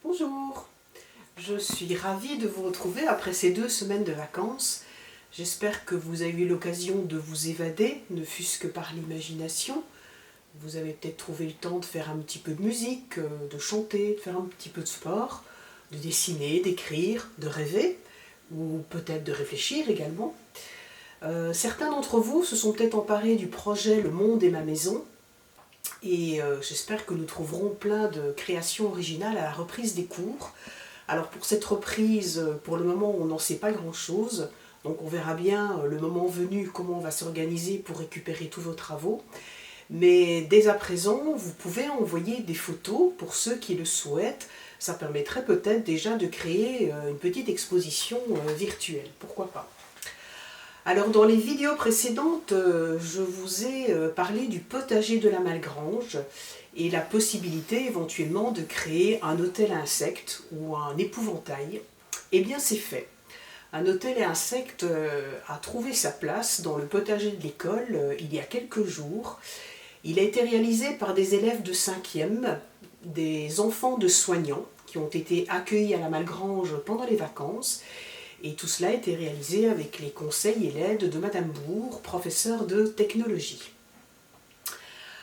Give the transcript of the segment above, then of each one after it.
Bonjour, je suis ravie de vous retrouver après ces 2 semaines de vacances. J'espère que vous avez eu l'occasion de vous évader, ne fût-ce que par l'imagination. Vous avez peut-être trouvé le temps de faire un petit peu de musique, de chanter, de faire un petit peu de sport, de dessiner, d'écrire, de rêver, ou peut-être de réfléchir également. Certains d'entre vous se sont peut-être emparés du projet Le Monde est ma maison, et j'espère que nous trouverons plein de créations originales à la reprise des cours. Alors pour cette reprise, pour le moment on n'en sait pas grand-chose, donc on verra bien le moment venu comment on va s'organiser pour récupérer tous vos travaux. Mais dès à présent, vous pouvez envoyer des photos pour ceux qui le souhaitent. Ça permettrait peut-être déjà de créer une petite exposition virtuelle, pourquoi pas. Alors dans les vidéos précédentes, je vous ai parlé du potager de la Malgrange et la possibilité éventuellement de créer un hôtel à insectes ou un épouvantail. Eh bien c'est fait. Un hôtel à insectes a trouvé sa place dans le potager de l'école il y a quelques jours. Il a été réalisé par des élèves de 5e, des enfants de soignants qui ont été accueillis à la Malgrange pendant les vacances. Et tout cela a été réalisé avec les conseils et l'aide de Madame Bourg, professeure de technologie.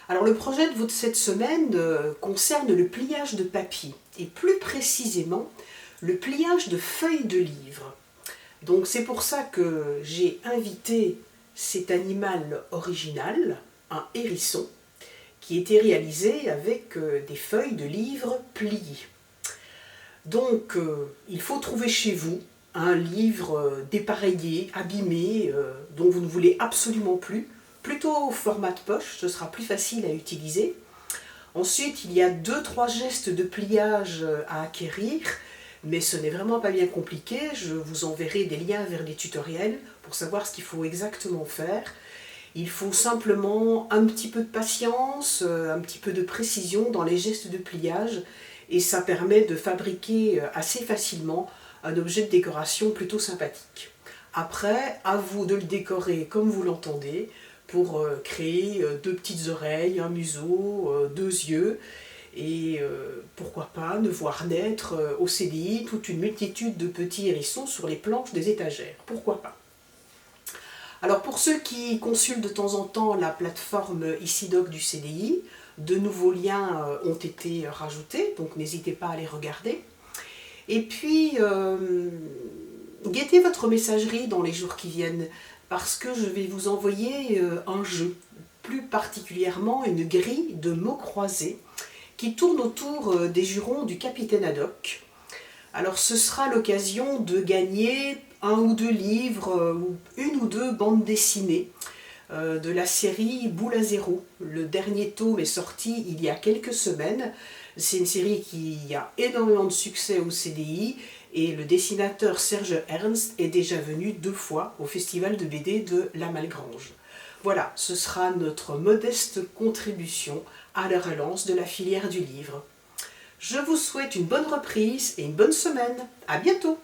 Alors le projet de cette semaine concerne le pliage de papier, et plus précisément le pliage de feuilles de livres. Donc c'est pour ça que j'ai invité cet animal original, un hérisson, qui était réalisé avec des feuilles de livres pliées. Donc il faut trouver chez vous un livre dépareillé, abîmé, dont vous ne voulez absolument plus, plutôt au format de poche, ce sera plus facile à utiliser. Ensuite, il y a 2-3 gestes de pliage à acquérir, mais ce n'est vraiment pas bien compliqué. Je vous enverrai des liens vers des tutoriels pour savoir ce qu'il faut exactement faire. Il faut simplement un petit peu de patience, un petit peu de précision dans les gestes de pliage, et ça permet de fabriquer assez facilement un objet de décoration plutôt sympathique. Après, à vous de le décorer comme vous l'entendez, pour créer 2 petites oreilles, un museau, 2 yeux, et pourquoi pas ne voir naître au CDI toute une multitude de petits hérissons sur les planches des étagères, pourquoi pas. Alors pour ceux qui consultent de temps en temps la plateforme IciDoc du CDI, de nouveaux liens ont été rajoutés, donc n'hésitez pas à les regarder. Et puis, guettez votre messagerie dans les jours qui viennent, parce que je vais vous envoyer un jeu, plus particulièrement une grille de mots croisés, qui tourne autour des jurons du Capitaine Haddock. Alors ce sera l'occasion de gagner 1 ou 2 livres, ou 1 ou 2 bandes dessinées de la série Boule à zéro. Le dernier tome est sorti il y a quelques semaines. C'est une série qui a énormément de succès au CDI et le dessinateur Serge Ernst est déjà venu 2 fois au festival de BD de la Malgrange. Voilà, ce sera notre modeste contribution à la relance de la filière du livre. Je vous souhaite une bonne reprise et une bonne semaine. À bientôt!